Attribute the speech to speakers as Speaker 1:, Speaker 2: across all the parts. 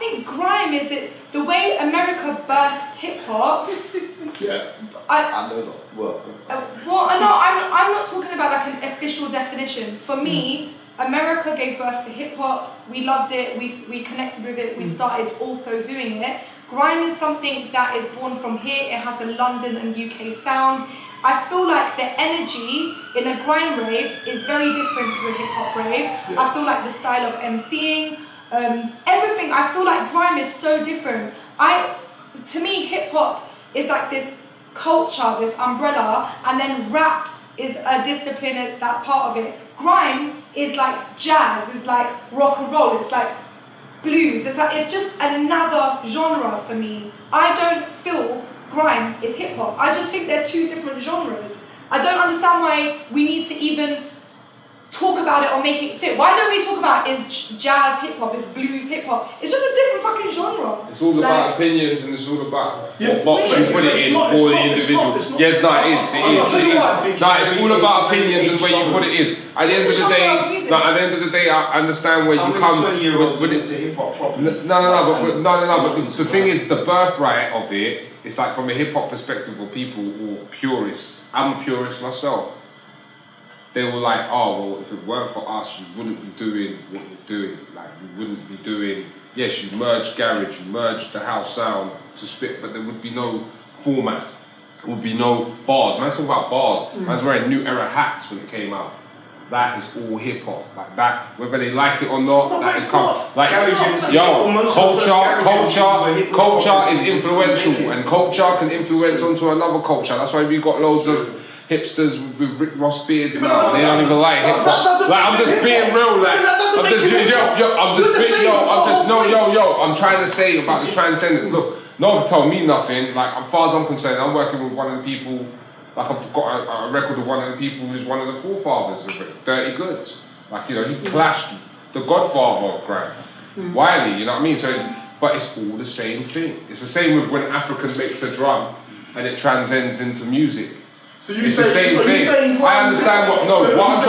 Speaker 1: think grime is the way America birthed hip hop.
Speaker 2: Yeah.
Speaker 3: I know that. Well,
Speaker 1: I'm not talking about like an official definition. For me, America gave birth to hip hop. We loved it. We connected with it. We started also doing it. Grime is something that is born from here. It has a London and UK sound. I feel like the energy in a grime rave is very different to a hip hop rave. Yeah. I feel like the style of MCing, everything. I feel like grime is so different. To me, hip hop is like this culture, this umbrella, and then rap is a discipline that's part of it. Grime is like jazz, it's like rock and roll, it's like blues, it's just another genre for me. I don't feel grime is hip hop. I just think they're two different genres. I don't understand why we need to even talk about it or make it fit. Why don't we talk about is jazz hip hop, is blues hip hop? It's just a different fucking genre.
Speaker 2: It's all about opinions and it's all about
Speaker 4: yes,
Speaker 2: what box you put it in for the individual. Yes, no, it is. It's all about opinions and where you put it is. At the end of the day, I understand where you come with it. But the thing is, the birthright of it, it's like from a hip hop perspective or people or purists. I'm a purist myself. They were like, oh, well, if it weren't for us, you wouldn't be doing what you're doing. Like, you wouldn't be doing, yes, you merge garage, you merge the house sound to spit, but there would be no format. There would be no bars. Man's talking about bars. Man's wearing New Era hats when it came out. That is all hip hop. Like that, whether they like it or not, that is culture is influential, and culture can influence onto another culture. That's why we got loads of hipsters with Rick Ross beards now. They don't even like hip hop. Like, I'm just being real. Like, I'm trying to say about the transcendence. Look, no one told me nothing. Like, as far as I'm concerned, I'm working with one of the people. Like, I've got a record of one of the people who's one of the forefathers of it, Dirty Goods. Like, you know, he clashed the godfather of grime, Wiley. You know what I mean? So, but it's all the same thing. It's the same with when African makes a drum and it transcends into music.
Speaker 4: So
Speaker 2: it's the same thing. I understand what. No, what I'm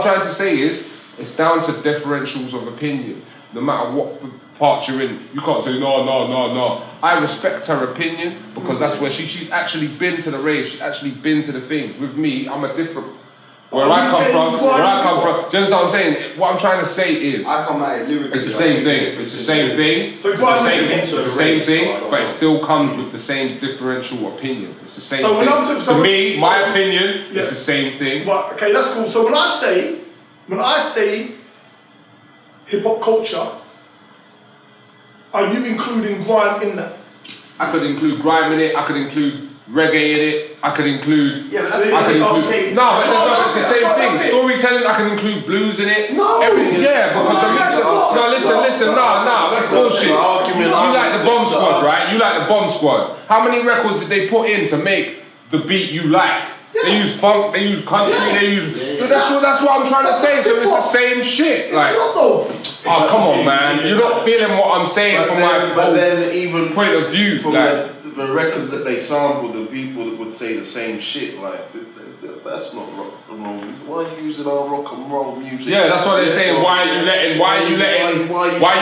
Speaker 2: trying to say is, it's down to differentials of opinion. No matter what parts you're in, you can't say no. I respect her opinion because that's where she's actually been to the rave. She's actually been to the thing. With me, I'm a different. Where I come from, do you understand what I'm saying? What I'm trying to say is,
Speaker 3: I come at it lyrically.
Speaker 2: It's the same thing. It's the same thing. So it's the same thing, but it still comes with the same differential opinion. It's the same thing. To me, my opinion, it's the same thing.
Speaker 4: Right, okay, that's cool. So when I say hip hop culture, are you including grime in that?
Speaker 2: I could include grime in it. I could include reggae in it. I could include.
Speaker 3: Yeah, but that's
Speaker 2: it's the same thing. Storytelling. I can include blues in it.
Speaker 4: No.
Speaker 2: Everything. Yeah, because listen. That's bullshit. You like the Bomb Squad, right? You like the Bomb Squad. How many records did they put in to make the beat you like? Yeah. They use funk, they use country, they use. That's what I'm trying to say. So it's the same shit.
Speaker 4: It's
Speaker 2: like,
Speaker 4: not though.
Speaker 2: Oh come on, man! You're not feeling what I'm saying from my point of view.
Speaker 3: From the records that they sampled, the people that would say the same shit, like that's not rock and roll. Why are you using our rock and roll music?
Speaker 2: Yeah, that's what they're saying. Why are you letting Wu-Tang, why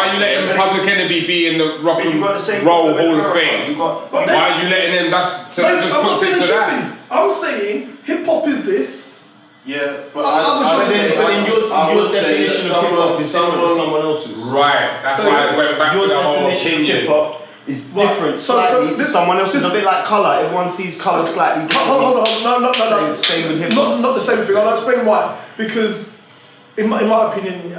Speaker 2: are you letting Public Enemy be in the rock and roll Hall of Fame? Why are you letting them? That's so just puts it to that.
Speaker 4: I'm saying hip hop is this.
Speaker 3: Yeah, but your definition of hip hop is different from someone else's.
Speaker 2: Right, that's why I went back to the whole
Speaker 5: definition of hip hop. It's different slightly to someone else's. A bit like colour. Everyone sees colour slightly different.
Speaker 4: Hold on. No.
Speaker 5: Same with hip hop.
Speaker 4: Not the same thing. I'll explain why. Because, in my opinion,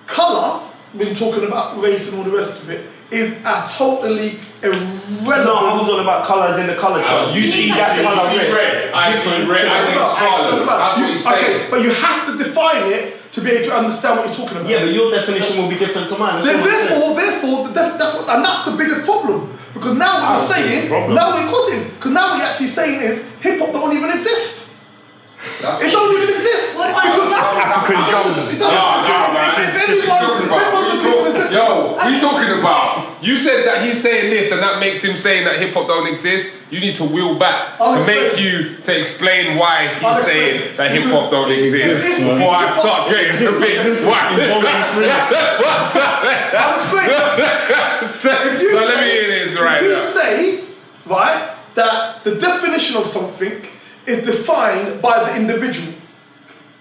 Speaker 4: colour, when talking about race and all the rest of it, is a totally irrelevant.
Speaker 5: No, I was on about colours in the colour chart. You see that colour red.
Speaker 2: I see red. I see scarlet. That's what you're saying.
Speaker 4: Okay, but you have to define it to be able to understand what you're talking about.
Speaker 5: Yeah, but your definition will be different to mine.
Speaker 4: Therefore, that's the biggest problem. Because now what you're saying, now what you're actually saying is hip hop don't even exist. It don't even exist.
Speaker 5: Because that's African drums.
Speaker 2: What are you talking about? You said that he's saying this and that makes him saying that hip hop don't exist. You need to wheel back to explain why he's saying that hip hop don't exist. Before I start getting a bit
Speaker 4: that the definition of something is defined by the individual,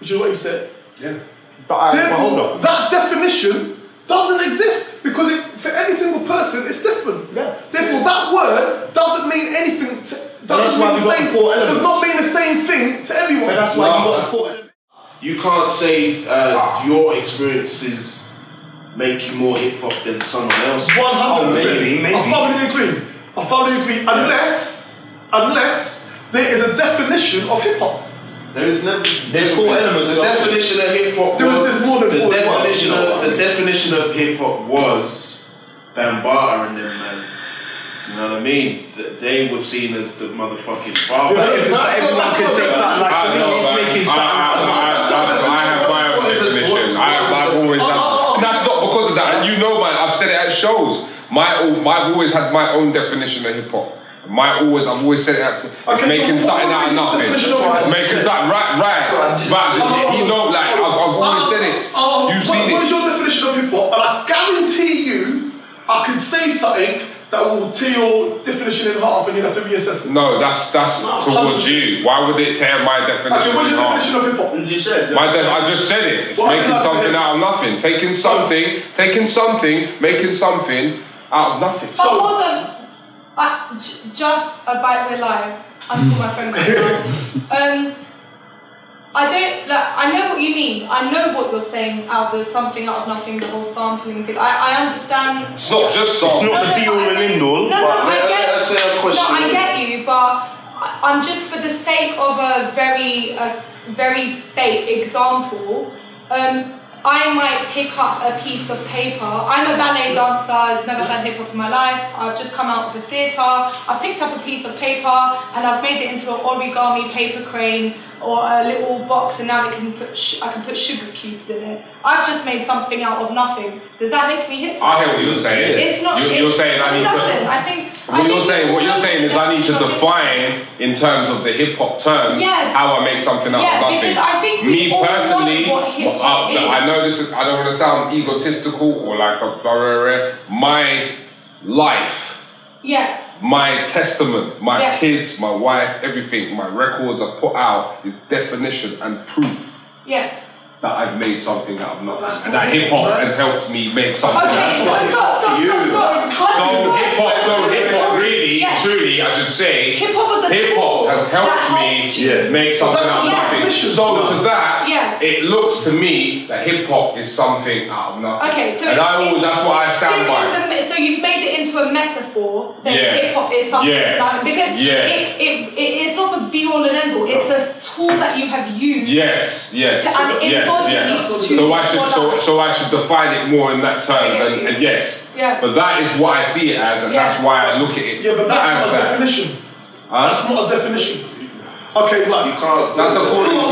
Speaker 4: which is what he said.
Speaker 2: Yeah.
Speaker 4: Therefore, that definition doesn't exist because for every single person it's different.
Speaker 5: Yeah.
Speaker 4: Therefore, that word doesn't mean anything. Does not mean the same thing to everyone.
Speaker 5: But that's why you got the 4 elements.
Speaker 3: You can't say your experiences make you more hip hop than someone else.
Speaker 4: 100%.
Speaker 5: Maybe.
Speaker 4: I thoroughly agree. Unless there is a definition of hip hop.
Speaker 3: There's
Speaker 5: 4 elements.
Speaker 3: The definition of hip hop was.
Speaker 4: There's more than 4 elements.
Speaker 3: The definition of hip hop was Bambaataa and them, man. You know what I mean? They were seen as the motherfucking father.
Speaker 5: Everyone can say something like to me. He's making something.
Speaker 2: I have my own definition. I've always had. And that's not because of that. And you know, man, I've said it at shows. I've always had my own definition of hip hop. I've always said it. It's making something out of nothing. It's making something right. You know, like I've always said it. You've seen it.
Speaker 4: What is your definition of hip hop? And I guarantee you, I can say something that will tear your definition in half, and you'll have to reassess it.
Speaker 2: No, that's towards you. Why would it tear my definition?
Speaker 4: Okay, what's your
Speaker 2: in half?
Speaker 4: definition of hip hop?
Speaker 5: You said.
Speaker 2: I just said it. It's making something out of nothing. Taking something, making something out of nothing.
Speaker 1: But hold on. Just a bite we're live. Until my phone goes down. I know what you mean. I know what you're saying. There's something out of nothing, the whole sampling thing. I understand.
Speaker 2: It's not just sampling.
Speaker 5: It's not the be all and end all.
Speaker 1: No, I get you, but I'm just for the sake of a very fake example. I might pick up a piece of paper. I'm a ballet dancer, I've never had hip hop in my life. I've just come out of the theatre. I picked up a piece of paper and I've made it into an origami paper crane or a little box, and now I can put sugar cubes in it. I've just made something out of nothing. Does that make me hip hop?
Speaker 2: I hear what you're saying.
Speaker 1: It's not.
Speaker 2: You're saying I need to. What you're saying is I need to define in terms of the hip hop terms how I make something out of nothing.
Speaker 1: Because I think
Speaker 2: me personally, I know this is. I don't want to sound egotistical or like my life.
Speaker 1: Yeah.
Speaker 2: My testament, my kids, my wife, everything, my records I put out is definition and proof. Yeah. That I've made something out of nothing. And that hip hop has helped me make something out of nothing. So hip hop really, truly, I should say, hip hop has helped me make something out of nothing. So to that, it looks to me that hip hop is something out of nothing. Okay, so and that's what I stand by. So you've made it into a metaphor that hip hop is something like, because it's not the be all and end all. It's a tool that you have used. Yes. So I should define it more in that terms, and yes. Yeah. But that is what I see it as, and that's why I look at it.
Speaker 4: Yeah, but that's not a definition. That's not a definition. Okay, like
Speaker 3: you can't.
Speaker 2: That's according to you.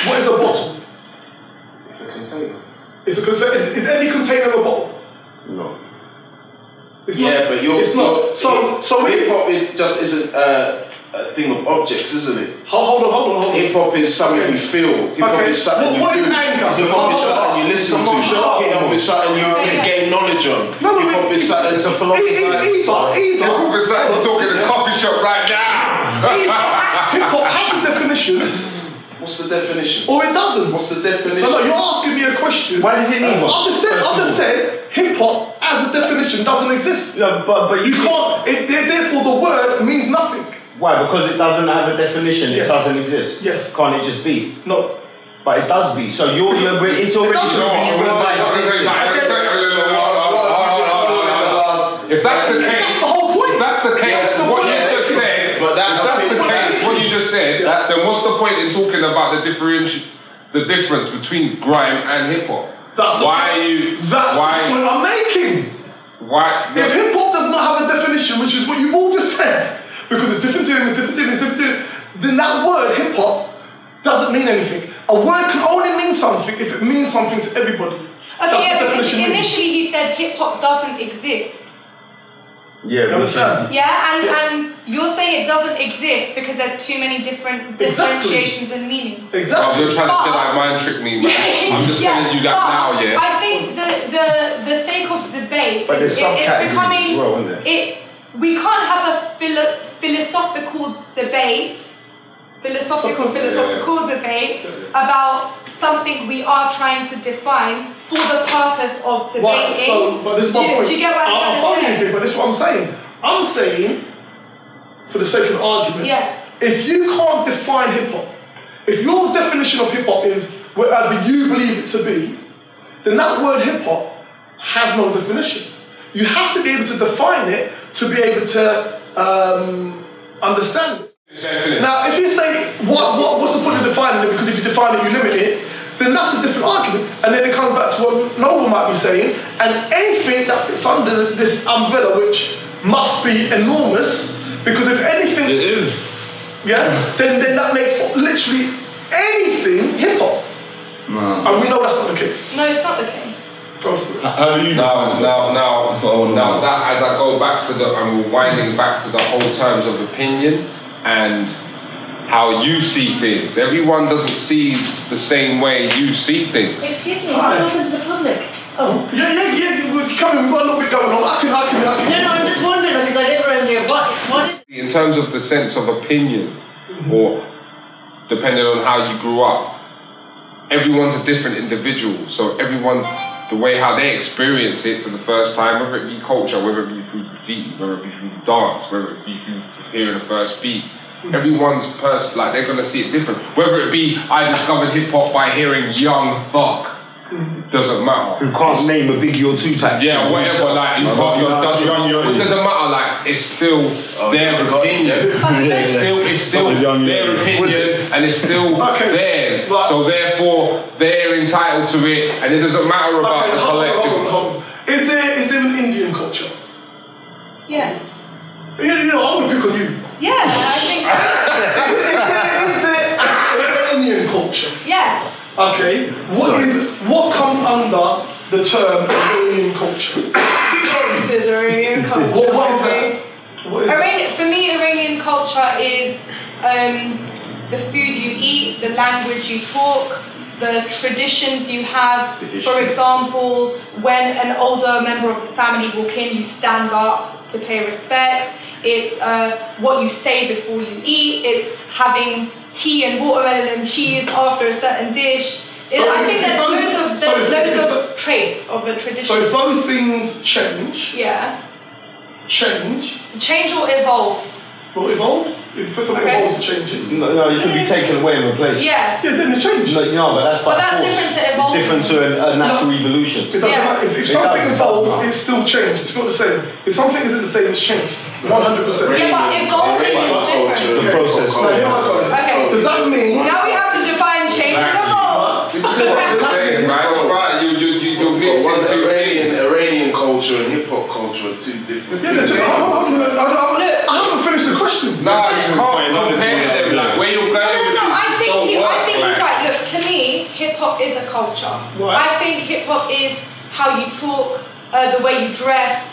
Speaker 4: What is a bottle?
Speaker 3: It's a container.
Speaker 4: It's a container. Is any container a bottle?
Speaker 3: No.
Speaker 4: It's not.
Speaker 3: But you're.
Speaker 4: It's not. So
Speaker 3: hip hop isn't a thing of objects, isn't it?
Speaker 4: Hold on.
Speaker 3: Hip hop is something you feel. Hip hop is something you do.
Speaker 4: What is anger?
Speaker 3: Hip hop is something you listen to. Hip hop is something you gain knowledge on. Hip hop is something. It's a philosophy.
Speaker 2: Hip hop is something you're talking in a coffee shop right now.
Speaker 4: Hip hop has a definition.
Speaker 3: What's the definition?
Speaker 4: Or it doesn't.
Speaker 3: What's the definition?
Speaker 4: No, you're asking me a question.
Speaker 5: Why does it need one?
Speaker 4: I've just said hip hop as a definition doesn't exist.
Speaker 5: Yeah, but you
Speaker 4: can't. Therefore, the word means nothing.
Speaker 5: Why? Because it doesn't have a definition. It doesn't exist.
Speaker 4: Yes.
Speaker 5: Can't it just be?
Speaker 4: No.
Speaker 5: But it does be. So it's already
Speaker 2: If that's the case, what you just said, then what's the point in talking about the difference between grime and hip hop?
Speaker 4: That's the point I'm making.
Speaker 2: Why?
Speaker 4: If hip hop does not have a definition, which is what you all just said, because it's different to him, then that word hip hop doesn't mean anything. A word can only mean something if it means something to everybody.
Speaker 1: Initially he said hip hop doesn't exist.
Speaker 5: Yeah,
Speaker 4: you understand?
Speaker 1: And you're saying it doesn't exist because there's too many different differentiations and meanings.
Speaker 4: Exactly.
Speaker 2: Oh, you're trying to mind trick me, man. I'm just telling you that now,
Speaker 1: I think the sake of debate
Speaker 5: but there's
Speaker 1: it's becoming
Speaker 5: as well, isn't there?
Speaker 1: we can't have a philosophical debate about something we are trying to define for the purpose of debating.
Speaker 4: Right, so, but this is my point.
Speaker 1: Do you get what I'm trying to say?
Speaker 4: But this is what I'm saying. I'm saying, for the sake of argument, if you can't define hip-hop, if your definition of hip-hop is whatever you believe it to be, then that word hip-hop has no definition. You have to be able to define it to be able to understand it. Now, if you say, what's the point of defining it? Because if you define it, you limit it, then that's a different argument. And then it comes back to what Noble might be saying, and anything that fits under this umbrella, which must be enormous, because if anything...
Speaker 3: It is.
Speaker 4: Yeah, then that makes literally anything hip-hop. And we know that's not the case.
Speaker 1: No, it's not the case.
Speaker 2: Now, that as I go back to I'm winding back to the whole terms of opinion and how you see things. Everyone doesn't see the same way you see things.
Speaker 6: Excuse me, what's open to the public? Oh.
Speaker 4: Yeah, we're coming, we've got a little bit going on. I can.
Speaker 6: No, I'm just wondering because I didn't remember what is.
Speaker 2: In terms of the sense of opinion, or depending on how you grew up, everyone's a different individual. So everyone, the way how they experience it for the first time, whether it be culture, whether it be through graffiti, whether it be through dance, whether it be through hearing the first beat, everyone's like they're gonna see it different. Whether it be I discovered hip hop by hearing Young Thug, doesn't matter.
Speaker 5: Who can't name a Biggie or Tupac?
Speaker 2: Yeah, whatever. Like it doesn't matter. Like it's still their opinion. It's still their opinion, and it's still theirs. So therefore, they're entitled to it, and it doesn't matter about the collective.
Speaker 4: Is there an Indian culture?
Speaker 1: Yeah.
Speaker 4: You know, I'm gonna pick on you.
Speaker 1: Yeah, I think.
Speaker 4: Is there Iranian culture?
Speaker 1: Yeah.
Speaker 4: Okay. What comes under the term Iranian culture?
Speaker 1: Iranian culture.
Speaker 4: What is that?
Speaker 1: For me, Iranian culture is the food you eat, the language you talk, the traditions you have. For example, when an older member of the family walk in, you stand up to pay respect. It's what you say before you eat. It's having tea and watermelon and cheese after a certain dish. I think there's loads of traits of a tradition.
Speaker 4: So if those things change,
Speaker 1: change or evolve.
Speaker 4: Well, evolve? If something evolves, it changes.
Speaker 5: No, it could be taken away and replaced.
Speaker 1: Yeah,
Speaker 4: then it's changed.
Speaker 5: No, but that's by force.
Speaker 1: Different to evolve.
Speaker 5: It's different to a natural evolution.
Speaker 4: It doesn't matter. If something evolves, it's still changed. It's not the same. If something isn't the same, it's changed. 100%.
Speaker 1: Yeah, but evolving is different.
Speaker 5: The process.
Speaker 1: Okay.
Speaker 4: Does that mean...
Speaker 1: Now we have to define change and evolve.
Speaker 3: Iranian culture and hip hop culture are two different things.
Speaker 4: I haven't finished the question.
Speaker 2: No, you can't compare them. Like where you're going.
Speaker 1: No. I think he's right. Look, to me, hip hop is a culture.
Speaker 4: Right.
Speaker 1: I think hip hop is how you talk, the way you dress,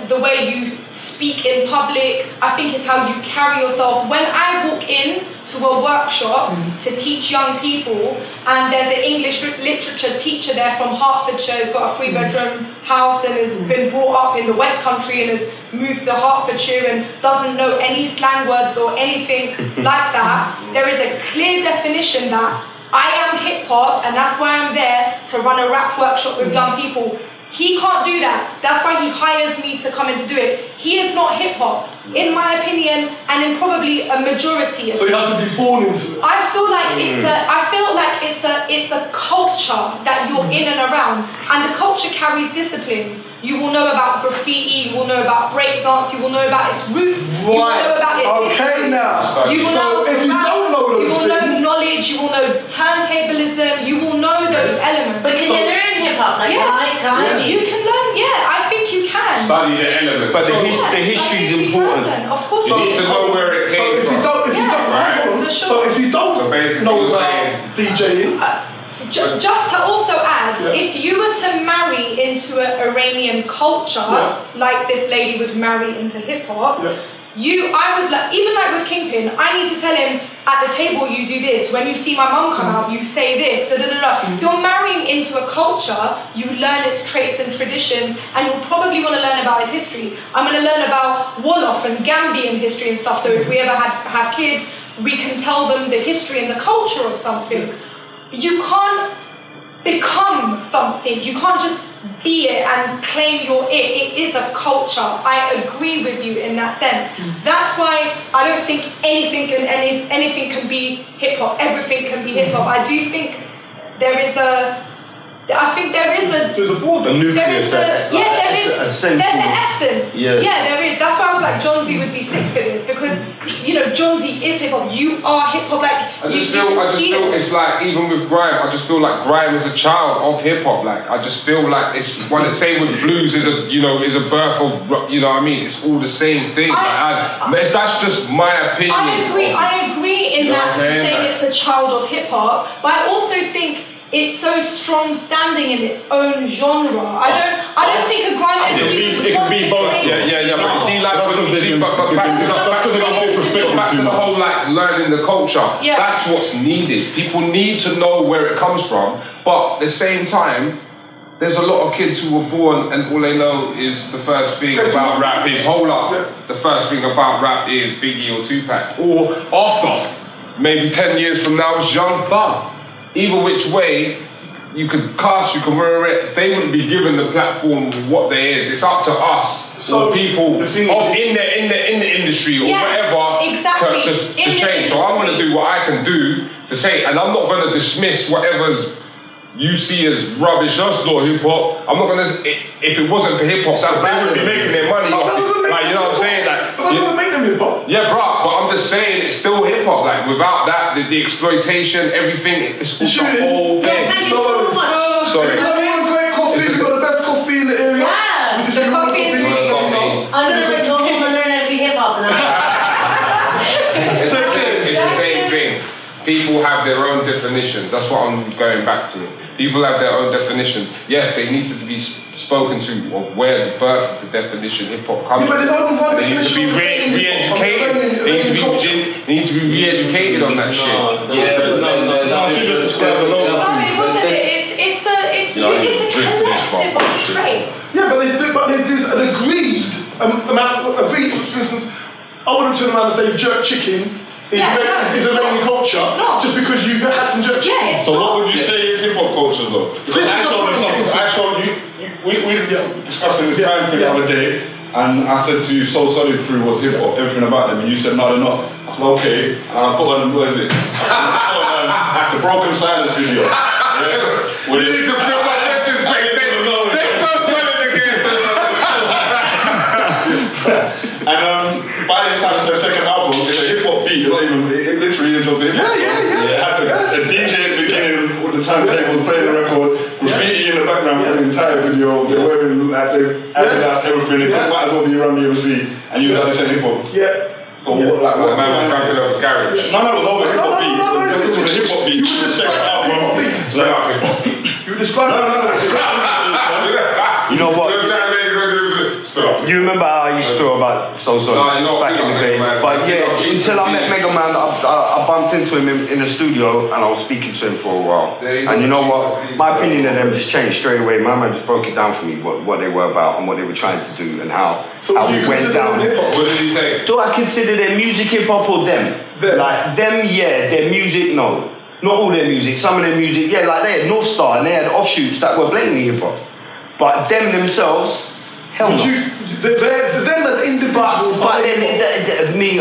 Speaker 1: the way you speak in public. I think it's how you carry yourself. When I walk in to a workshop to teach young people, and there's an English literature teacher there from Hertfordshire who's got a 3-bedroom house and has been brought up in the West Country and has moved to Hertfordshire and doesn't know any slang words or anything like that, there is a clear definition that I am hip hop and that's why I'm there to run a rap workshop with young people. He can't do that. That's why he hires me to come in to do it. He is not hip hop, in my opinion, and in probably a majority.
Speaker 4: So you have to be born into it.
Speaker 1: I feel like it's a culture that you're in and around, and the culture carries disciplines. You will know about graffiti, you will know about breakdance, you will know about its roots, you will know about its history.
Speaker 4: Now.
Speaker 1: You will know
Speaker 4: if you don't know those
Speaker 1: things, you will know knowledge, you will know turntablism, you will know those elements.
Speaker 6: But can you learn hip hop? Like,
Speaker 1: you can learn, I think you can.
Speaker 2: Study the elements.
Speaker 5: But the history is important.
Speaker 1: Of course
Speaker 2: you need to know where it came from.
Speaker 4: So if you don't know about DJing,
Speaker 1: just to also add, if you were to marry into an Iranian culture, like this lady would marry into hip hop, I would like, even like with Kingpin, I need to tell him at the table you do this. When you see my mum come out, you say this. You're marrying into a culture. You learn its traits and traditions, and you'll probably want to learn about its history. I'm going to learn about Wolof and Gambian history and stuff. So if we ever have kids, we can tell them the history and the culture of something. You can't become something. You can't just be it and claim you're it. It is a culture. I agree with you in that sense. That's why I don't think anything can be hip hop. Everything can be hip hop. I do think there's a border.
Speaker 5: A nucleus.
Speaker 1: There's the essence.
Speaker 5: Yeah.
Speaker 1: Yeah, there is. That's why I was like, John Z would be sick for this because John Z is hip hop. You are hip hop. Like
Speaker 2: I just feel it's like even with Grime, I just feel like Grime is a child of hip hop. Like I just feel like it's one the same with blues is a birth of what I mean. It's all the same thing. That's just my opinion.
Speaker 1: I agree in that saying it's a child of hip hop, but I also think it's so strong standing in its own genre. I don't think a grime
Speaker 5: it can be both.
Speaker 2: Yeah. But see, like, back to the whole like learning the culture.
Speaker 1: Yeah.
Speaker 2: That's what's needed. People need to know where it comes from. But at the same time, there's a lot of kids who were born and all they know is the first thing about rap is the first thing about rap is Biggie or Tupac, or after maybe 10 years from now is Young Thug. Either which way, you could cast, you can wear it, they wouldn't be given the platform of what there is. It's up to us, or people in the industry or whatever to change. So I'm going to do what I can do to say, and I'm not going to dismiss whatever's you see as rubbish. That's not hip hop. I'm not going to. If it wasn't for hip hop, they wouldn't be making their money. Like, you know what I'm saying? Like,
Speaker 4: that doesn't make them hip hop.
Speaker 2: Yeah, bro. But I'm just saying it's still hip hop. Like without that, the exploitation, everything, it's the whole thing.
Speaker 6: Thank you so much.
Speaker 2: Sorry.
Speaker 4: It's like one great coffee. We've got the best coffee in the area.
Speaker 6: Yeah, the coffee is really good. I'm gonna learn how to be hip hop now.
Speaker 2: It's the same thing. People have their own definitions. That's what I'm going back to. People have their own definitions. Yes, they need to be spoken to of where the birth of the definition hip hop comes from. They need to be re-educated. They need to be re-educated on that shit.
Speaker 1: It's a collective trait.
Speaker 4: Yeah, but they did an agreed amount. For instance, I wouldn't turn around and say jerk chicken is a Iranian culture just because you had some jerk chicken.
Speaker 7: So what would you say is hip hop culture though? Because we were discussing this kind of thing the other day, and I said to you, Soul Solid Crew was hip hop, everything about them, and you said no, they're not. I said okay, and I put on what is it? The Broken Silence video.
Speaker 2: We need to feel my lectures face. Say Soul Solid again.
Speaker 7: And by this time it's their second album, it's a hip hop beat, it literally is just hip hop. It had a DJ at the beginning all the time they was playing the record, graffiti in the background for the entire video, they're wearing like Adidas, everything, it might as well be around the MC, and you got this hip hop. So what, like man was rapping over garage? No, it was over hip hop beat. This was a hip hop beat. The second album.
Speaker 4: You describe
Speaker 5: You know what? You remember how I used to talk about Soul Solid back in the day? But yeah, until I met Mega Man, I bumped into him in the studio and I was speaking to him for a while. And you know what? My opinion of them just changed straight away. My man just broke it down for me, what they were about and what they were trying to do and how it went down.
Speaker 2: What did he say?
Speaker 5: Do I consider their music hip hop or them? Like them, yeah. Their music, no. Not all their music. Some of their music, yeah. Like they had North Starr and they had offshoots that were blatantly hip hop. But them themselves, hell no.
Speaker 4: Them as individuals.
Speaker 5: But then me,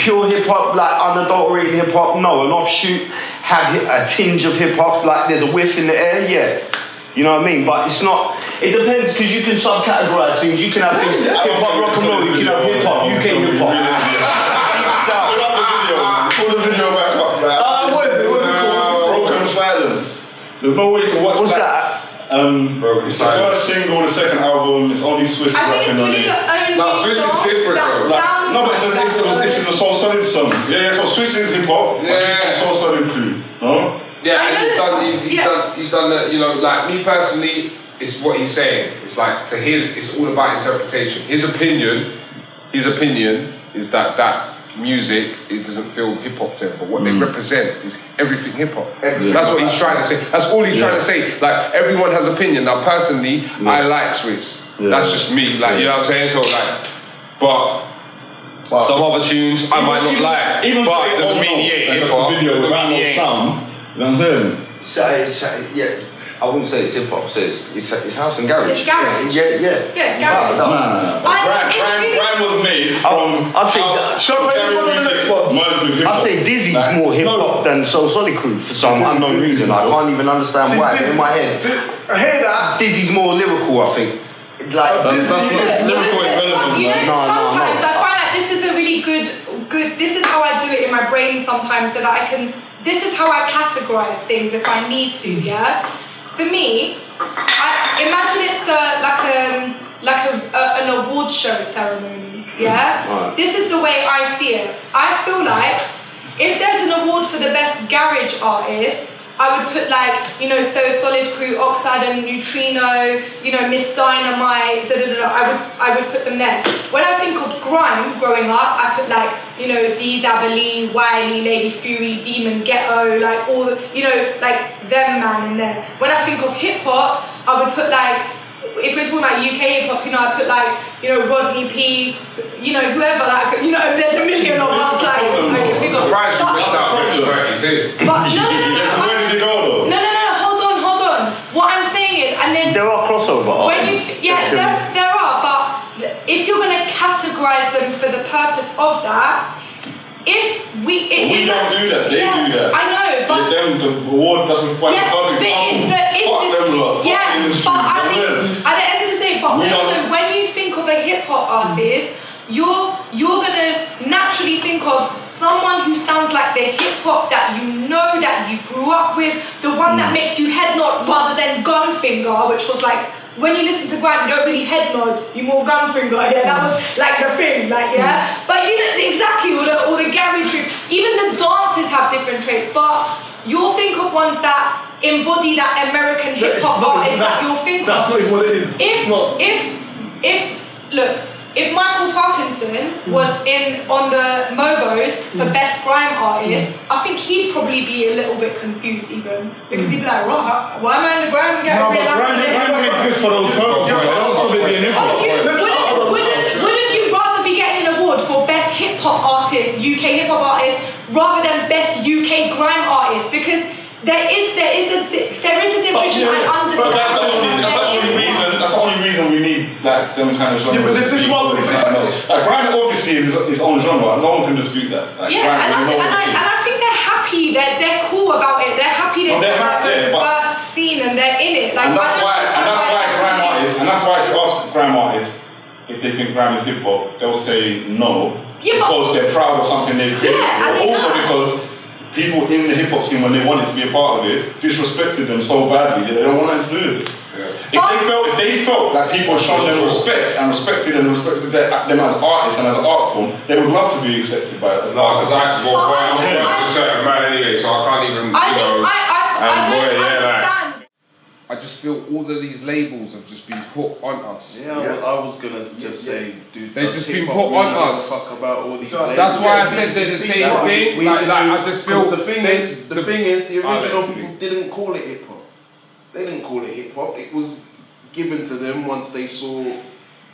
Speaker 5: pure hip hop, like unadulterated hip hop, no. An offshoot have a tinge of hip hop, like there's a whiff in the air, yeah. You know what I mean? But it's not. It depends because you can subcategorize things. You can have things hip hop, rock and roll. You can have hip hop, UK hip hop.
Speaker 7: Pull the video back up.
Speaker 4: What is it? What's it called?
Speaker 7: Broken Silence. There's no way you can watch.
Speaker 5: What's that?
Speaker 7: It's the first single, the second album, it's only Swiss rapping on it.
Speaker 2: No, Swiss is different though.
Speaker 7: No, but this is a Soul Solid song. Yeah, so Swiss is hip hop, but Soul Solid Crew. No?
Speaker 2: Yeah, and he's done that, like me personally, it's what he's saying. It's like, it's all about interpretation. His opinion his opinion is that music, it doesn't feel hip hop to him, but what they represent is everything hip hop. That's what he's trying to say. That's all he's trying to say. Like, everyone has opinion. Now, personally, I like Swiss. That's just me. Like, you know what I'm saying? So, like, but some other tunes I might not like. But it doesn't mean he ain't hip hop.
Speaker 7: Video with sound. You know what I'm saying?
Speaker 5: Yeah. I wouldn't say it's hip hop, so it's house and garage.
Speaker 1: It's garage.
Speaker 5: Yeah.
Speaker 1: Garage.
Speaker 7: No. Grime was made from
Speaker 5: I'd say I'd say Dizzy's more hip hop than Soul Solid Crew for some unknown reason. I can't even understand why. In my head,
Speaker 4: I hear that.
Speaker 5: Dizzy's more lyrical, I think. Like
Speaker 7: that's not lyrical irrelevant.
Speaker 1: You know, sometimes
Speaker 5: No.
Speaker 1: I find like this is a really good. This is how I do it in my brain sometimes, so that I can. This is how I categorize things if I need to. Yeah. For me, I imagine it's an award show ceremony. Yeah.
Speaker 5: Right.
Speaker 1: This is the way I see it. I feel like if there's an award for the best garage artist, I would put like, you know, So Solid Crew, Oxide and Neutrino, you know, Miss Dynamite, I would put them there. When I think of grime growing up, I put like, you know, Dee Dabberly, Wiley, Lady Fury, Demon Ghetto, like all the, you know, like them man in there. When I think of hip hop, I would put like, if we're talking about UK hip hop, you know, I put like, you know, Rodney P, you know, whoever, like, you know, there's a million of us, like,
Speaker 2: Surprised you missed out Rich, right? You see?
Speaker 1: But no,
Speaker 7: Where did it go though?
Speaker 1: No, hold on. What I'm saying is, and then
Speaker 5: there are crossover artists.
Speaker 1: There are, but if you're going to categorize them for the purpose of that, we
Speaker 7: don't do that. They do that.
Speaker 1: I know, but
Speaker 7: the award doesn't quite
Speaker 1: but at the end of the day, but also when you think of a hip hop artist, you're gonna naturally think of someone who sounds like the hip hop that you know, that you grew up with, the one that makes you head nod rather than gun finger, which was like, when you listen to Grime, you don't really head nod, you more gun finger, that was like the thing, but you know, exactly, all the garage traits, even the dances have different traits, but you'll think of ones that embody that American hip hop artist that you'll think of.
Speaker 4: That's not even what it is.
Speaker 1: If Micall Parknsun was on the Mogos for Best Grime Artist, I think he'd probably be a little bit confused even. Because he'd be like, why am I in the Grime?
Speaker 7: Grime exists for those purposes.
Speaker 1: Wouldn't you rather be getting an award for Best Hip Hop Artist, UK Hip Hop Artist, rather than Best UK Grime Artist? Because there is a division, I understand.
Speaker 7: But that's the only reason we need like them kind of genres.
Speaker 4: Yeah, but this one,
Speaker 7: Grime obviously is its own genre. No one can dispute that. Like,
Speaker 1: and I think they're happy. They're cool about it. They're happy they're the first scene and they're in it. Like,
Speaker 7: and that's why Grime artists, and that's why if you ask Grime artists if they think Grime is hip hop, they'll say no, because they're proud of something they've created. Also because people in the hip hop scene, when they wanted to be a part of it, disrespected them so badly that they don't want to do it. If they felt that people showed them respect and respected them as artists and as an art form, they would love to be accepted by it.
Speaker 2: No, because I'm a certain man anyway, so I can't even, I just feel all of these labels have just been put on us.
Speaker 3: I was gonna just say, dude,
Speaker 2: they've just been put on us.
Speaker 3: Fuck about all these.
Speaker 2: That's why I said they're the same thing. I just feel
Speaker 3: the thing is, the original people didn't call it hip hop. They didn't call it hip hop. It was given to them once they saw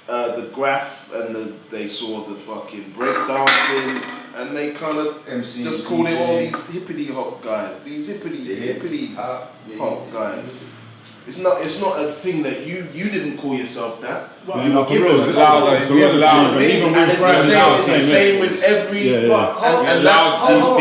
Speaker 3: the graph and they saw the fucking breakdancing, and they kind of just called it all these hippity hop guys. These hippity hop guys. It's not a thing that you didn't call yourself that.
Speaker 2: Right. You allowed
Speaker 3: it's the same with every
Speaker 2: allowed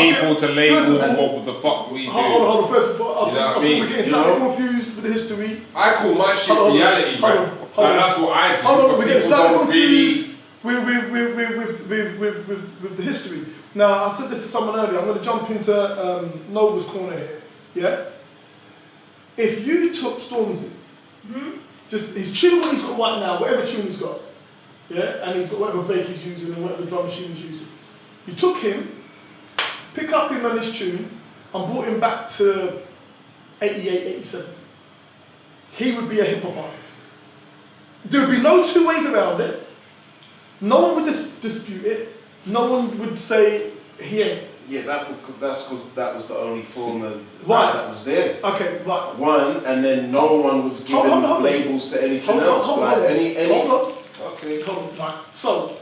Speaker 2: people to label what the fuck we do.
Speaker 4: Hold on, first of all,
Speaker 2: You know what I mean?
Speaker 4: we're getting slightly confused with the history.
Speaker 2: I call my shit reality, man. That's what I do.
Speaker 4: Hold on, we're getting slightly
Speaker 2: confused
Speaker 4: with the history. Now, I said this to someone earlier, I'm going to jump into Nova's corner here, yeah? If you took Stormzy, just his tune what he's got right now, whatever tune he's got, yeah, and he's got whatever break he's using and whatever drum machine he's using, you took him, pick up him on his tune, and brought him back to 88, 87, he would be a hip hop artist. There would be no two ways around it. No one would dispute it. No one would say he ain't.
Speaker 3: Yeah, that's because that was the only form of
Speaker 4: Right.
Speaker 3: that was there.
Speaker 4: Okay, right.
Speaker 3: One, and then no one was giving
Speaker 4: Hold on.
Speaker 3: labels to anything else.
Speaker 4: Hold on.
Speaker 3: Any.
Speaker 4: Hold on.
Speaker 3: Okay.
Speaker 4: Hold on. Right. So,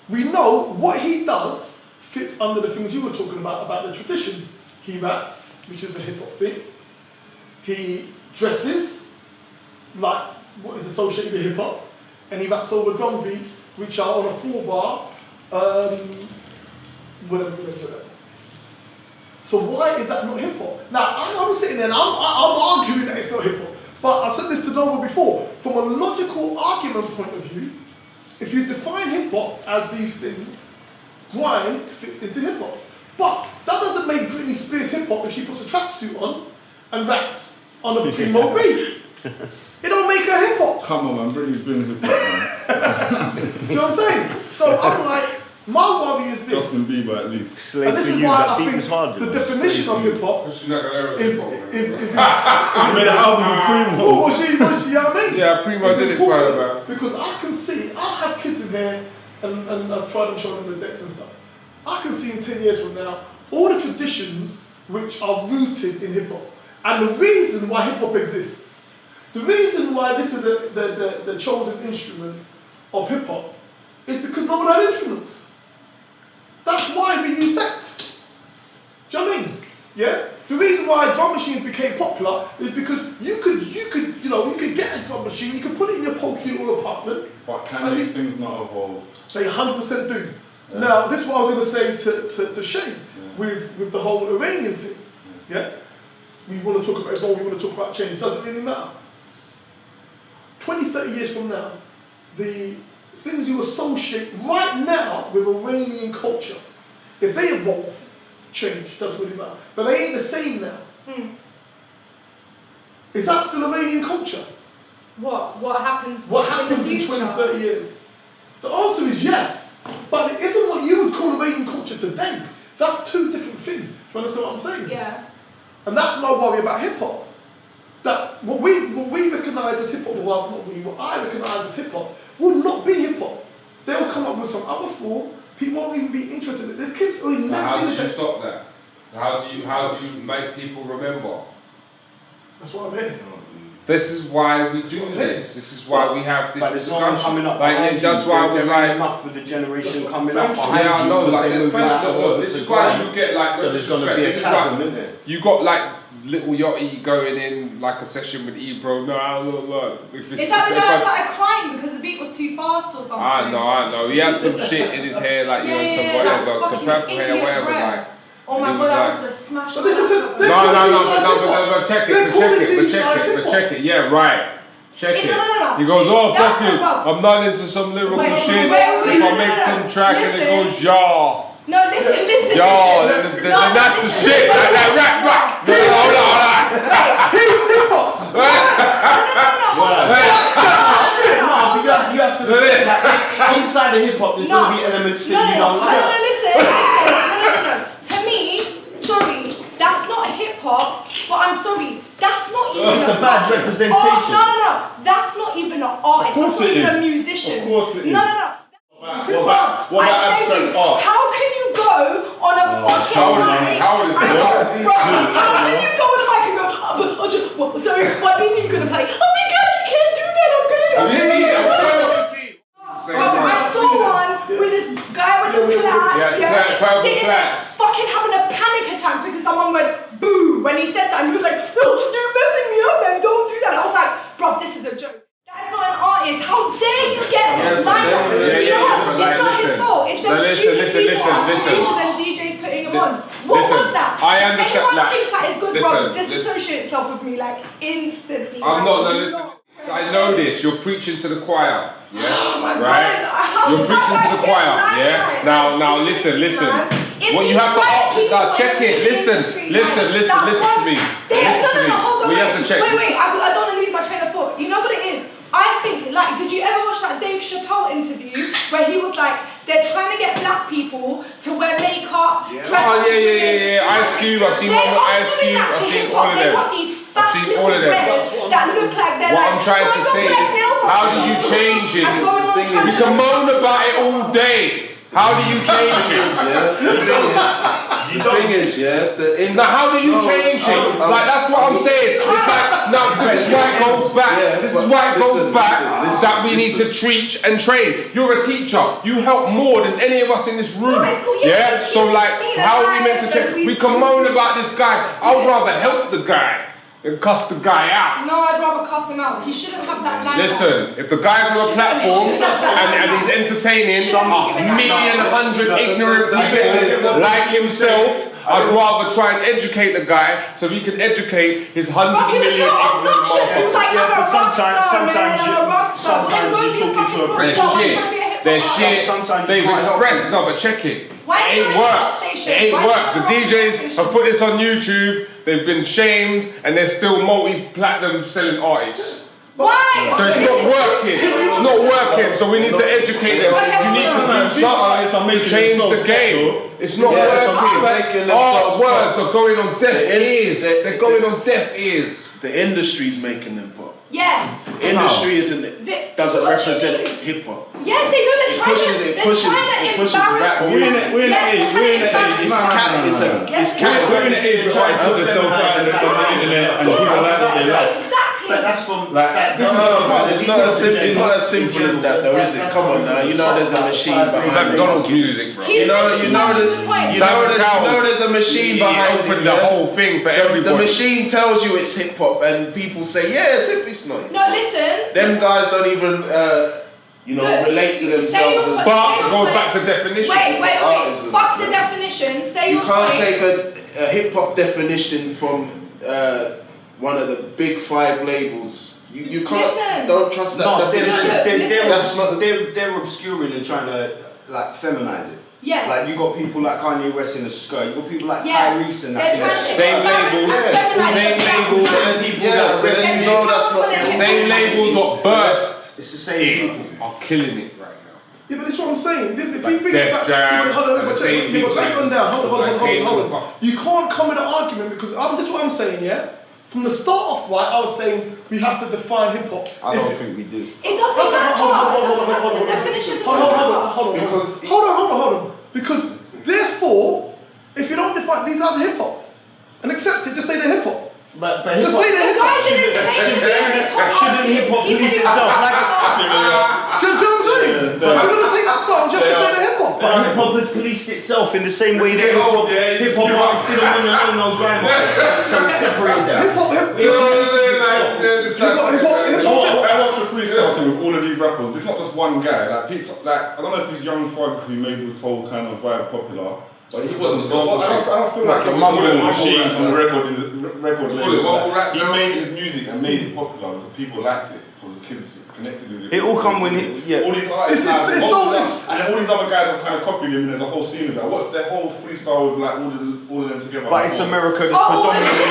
Speaker 4: we know what he does fits under the things you were talking about the traditions. He raps, which is a hip hop thing. He dresses like what is associated with hip hop, and he raps over drum beats, which are on a 4-bar. Whatever you do that. So why is that not hip hop? Now I'm sitting there and I'm arguing that it's not hip hop. But I said this to Nova before. From a logical argument point of view, if you define hip hop as these things, grime fits into hip hop. But that doesn't make Britney Spears hip hop if she puts a tracksuit on and raps on a primo beat. It don't make her hip hop.
Speaker 7: Come on, man. Britney's been hip hop, man.
Speaker 4: You know what I'm saying? So I'm like, my worry is this.
Speaker 7: Justin Bieber, at least.
Speaker 4: And this is why I think the definition of hip hop is
Speaker 7: I made an album with Primo.
Speaker 4: was she, you know what I mean?
Speaker 2: Yeah, Primo did it for her.
Speaker 4: Because I can see, I have kids in here and I've tried and shown them the decks and stuff. I can see in 10 years from now all the traditions which are rooted in hip hop. And the reason why hip hop exists, the reason why this is the chosen instrument of hip hop is because no one had instruments. That's why we use decks. Do you know what I mean? Yeah? The reason why drum machines became popular is because you could get a drum machine, you could put it in your polycular apartment.
Speaker 7: But can these things not evolve?
Speaker 4: They 100% do.
Speaker 7: Yeah.
Speaker 4: Now, this is what I was going to say to Shay with the whole Iranian thing. Yeah? We want to talk about evolve, we want to talk about change. It doesn't really matter. 20, 30 years from now, the things you associate right now with Iranian culture, if they evolve, change, doesn't really matter. But they ain't the same now. Is that still Iranian culture?
Speaker 1: What happens?
Speaker 4: What happens in 20, 30 years? The answer is yes. But it isn't what you would call Iranian culture today. That's two different things. Do you understand what I'm saying?
Speaker 1: Yeah.
Speaker 4: And that's my worry about hip hop. That what we recognise as hip hop, what I recognise as hip hop, will not be hip hop. They'll come up with some other form. People won't even be interested in it. There's kids only never
Speaker 2: How
Speaker 4: seen
Speaker 2: do you
Speaker 4: it.
Speaker 2: stop that? How do you make people remember?
Speaker 4: That's what I'm here.
Speaker 2: This is why we do this. This is why we have this.
Speaker 5: But there's no one coming up.
Speaker 2: Like, that's why I was like,
Speaker 5: enough with the generation coming up behind
Speaker 2: yeah, I know.
Speaker 5: you.
Speaker 2: Like, this is why you get like.
Speaker 5: So there's going to be a chasm, isn't it?
Speaker 2: You got like Little Yachty going in like a session with Ebro. No.
Speaker 1: Is that the guy that started crying because the beat was too fast or something?
Speaker 2: I know. He had some shit in his hair, like some purple hair, whatever, like.
Speaker 1: Oh my god, I wanted to smash
Speaker 4: But this is
Speaker 2: No, but check it. Yeah, right. Check it.
Speaker 1: No.
Speaker 2: He goes, oh, fuck you. I'm not into some lyrical shit. If I make some track and it goes, y'all.
Speaker 1: No, listen.
Speaker 2: Y'all, then that's the shit. Right. Hold on.
Speaker 4: He's hip hop.
Speaker 5: You have to listen, like, inside the hip hop, there's going to be elements that you don't like.
Speaker 1: No, listen. To me, sorry, that's not hip hop, but I'm sorry, that's not even
Speaker 5: It's a bad representation.
Speaker 1: No, that's not even an artist,
Speaker 7: Of course
Speaker 1: that's not
Speaker 7: it
Speaker 1: even
Speaker 7: is.
Speaker 1: a musician.
Speaker 7: Of course it is.
Speaker 1: No.
Speaker 7: What about abstract art?
Speaker 1: How can you go on a fucking mic?
Speaker 2: How old is
Speaker 1: How can you go on a mic and go, sorry, what beat are you going to play? Oh my god, you can't do that, I'm going to... I saw one with this guy with the plats, sitting there, fucking having a panic attack because someone went boo when he said that, and he was like, oh, you're messing me up, man, don't do that. And I was like, bro, this is a joke. That is not an artist. How dare you get like that? Do you know what? It's not his fault. It's them stupid people and DJs putting him on. What was that?
Speaker 2: I understand.
Speaker 1: Anyone thinks that is good, bro, disassociate itself with me like instantly.
Speaker 2: I'm not. Listen. I know this. You're preaching to the choir. Yeah.
Speaker 1: Oh my
Speaker 2: right.
Speaker 1: God.
Speaker 2: You're preaching to the choir. Yeah. Now listen. What you have to now check it. Listen to me. Listen to me. We have to check.
Speaker 1: Wait. I don't want to lose my train of thought. You know what it is? I think, like, did you ever watch that Dave Chappelle interview where he was like, they're trying to get black people to wear makeup, dress up?
Speaker 2: Yeah. Ice Cube. I've seen one with Ice Cube. I've seen all of them.
Speaker 1: They want these fat
Speaker 2: seen
Speaker 1: little
Speaker 2: all of them.
Speaker 1: breasts that look like they're
Speaker 2: What
Speaker 1: like,
Speaker 2: I'm trying to say is, how do you change it? We can moan about it all day. How do you change it?
Speaker 3: The thing is,
Speaker 2: now how do you change it? Like that's what I'm saying. It's like no, this is why it goes back. This is why it goes back that we need to teach and train. You're a teacher. You help more than any of us in this room. Yeah. So like, how are we meant to change? We can moan about this guy. I would rather help the guy than cuss the guy out.
Speaker 1: No, I'd rather cuss him out. He shouldn't have that language.
Speaker 2: Listen, if the guy's on a platform and he's entertaining 1,100,000 ignorant people like himself, I'd rather try and educate the guy so he can educate his 100,000,000 ignorant motherfuckers.
Speaker 5: Sometimes you talk into a
Speaker 2: They're shit. They've expressed, no, but check it. It ain't worked. It ain't worked. The DJs have put this on YouTube. They've been shamed, and they're still multi-platinum selling artists.
Speaker 1: Why?
Speaker 2: So it's not working. It's not working. So we need to educate them. You need to do something to change the game. It's not working. Our words are going on deaf ears. They're going on deaf ears.
Speaker 3: The industry's making them pop.
Speaker 1: Yes.
Speaker 3: Industry doesn't represent hip hop.
Speaker 1: Yes, they do. They're trying to
Speaker 3: pushes rap.
Speaker 7: We're in the age.
Speaker 3: It's
Speaker 7: We're in the age of trying to put yourself out on the internet and people like what they like.
Speaker 1: Exactly.
Speaker 6: But that's from
Speaker 3: it's not as simple as that, though, is it? Come on now, you know there's a machine behind it.
Speaker 2: McDonald's music, bro.
Speaker 3: You know there's a machine behind it.
Speaker 2: Opened the whole thing for everybody.
Speaker 3: The machine tells you it's hip hop, and people say, yeah, it's hip. It's not.
Speaker 1: No, listen.
Speaker 3: Them guys don't even, relate to themselves.
Speaker 2: But it goes back to definition.
Speaker 1: Wait. Fuck the definition. Say
Speaker 3: you can't take a hip hop definition from one of the big 5 labels. You can't.
Speaker 1: Listen.
Speaker 3: Don't trust that definition.
Speaker 5: They're obscuring and trying to like feminize it.
Speaker 1: Yes.
Speaker 5: Like you got people like Kanye West in a skirt. You got people like
Speaker 1: Yes.
Speaker 5: Tyrese and that.
Speaker 1: They're trying to
Speaker 2: Same labels. Same labels got birthed.
Speaker 5: It's the same people.
Speaker 2: Are killing it right now.
Speaker 4: Yeah, but that's what I'm saying. This, if
Speaker 2: Like
Speaker 4: you bring
Speaker 2: Def
Speaker 4: it back,
Speaker 2: Jam,
Speaker 4: hold on,
Speaker 2: and the same people
Speaker 4: break it on down. Hold
Speaker 2: like
Speaker 4: on. You can't come with an argument because this is what I'm saying, yeah? From the start off, right, I was saying we have to define hip hop.
Speaker 5: I don't think we do.
Speaker 1: It doesn't matter.
Speaker 4: Hold on.
Speaker 1: The definition.
Speaker 4: Hold on. Because therefore, if you don't define these guys are hip hop and accept it, just say they're hip hop.
Speaker 6: But
Speaker 4: Just say they're hip hop.
Speaker 6: shouldn't hip hop police itself? Like,
Speaker 4: Do you know what I'm saying? You're gonna take that stance, you have to say they're hip hop.
Speaker 6: but hip hop has policed itself in the same way that hip hop artists didn't want to know no grime. So we separated that.
Speaker 4: Hip hop.
Speaker 7: I watched the freestyle thing with all of these rappers. It's not just one guy. Like I don't know if it's Young Thug who made this whole kind of vibe popular. But he wasn't the I don't feel like a mumble machine from the record label. He made his music and made it popular. People liked it because the kids connected with it.
Speaker 5: It all come when
Speaker 7: All these artists and then all these other guys have kind of copied him, and there's a whole scene of that. What's their whole freestyle with like all of them together?
Speaker 5: But it's America that's predominantly.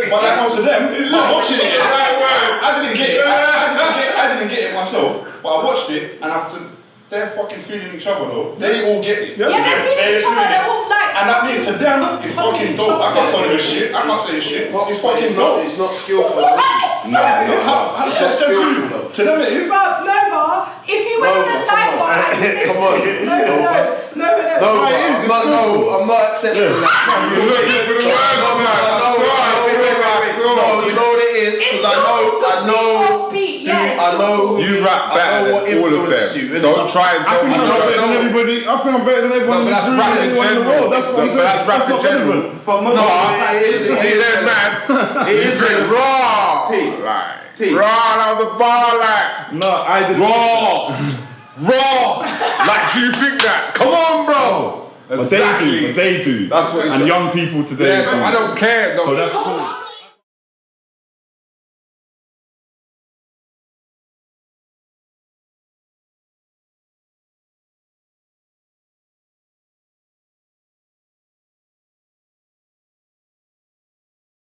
Speaker 7: But that comes to them. It's like watching it. I didn't get it. I didn't get it myself, but I watched it and I said, they're fucking feeling each other though. They all get it.
Speaker 1: Yeah, they're feeling each other. They're all like.
Speaker 7: And that means to them, it's fucking dope. I can't tell them shit. I can't say shit. It's fucking dope.
Speaker 3: It's not skillful.
Speaker 7: No, it's not skillful. To them it is.
Speaker 1: Bro, Nova, if you went on a cyber,
Speaker 3: Come on. No, I'm not accepting that. No, you know what it is? Because I know.
Speaker 2: You rap better than all of them. Don't try and tell me.
Speaker 7: I think I'm better than everybody.
Speaker 2: But that's rap in general. That's rap in general. See that man? It is raw. Raw out of the bar like.
Speaker 7: No, I didn't.
Speaker 2: Raw. Like, do you think that? Come on, bro.
Speaker 7: But they do.
Speaker 2: That's what.
Speaker 7: And young people today.
Speaker 2: Yeah, so I don't care.
Speaker 7: So that's cool.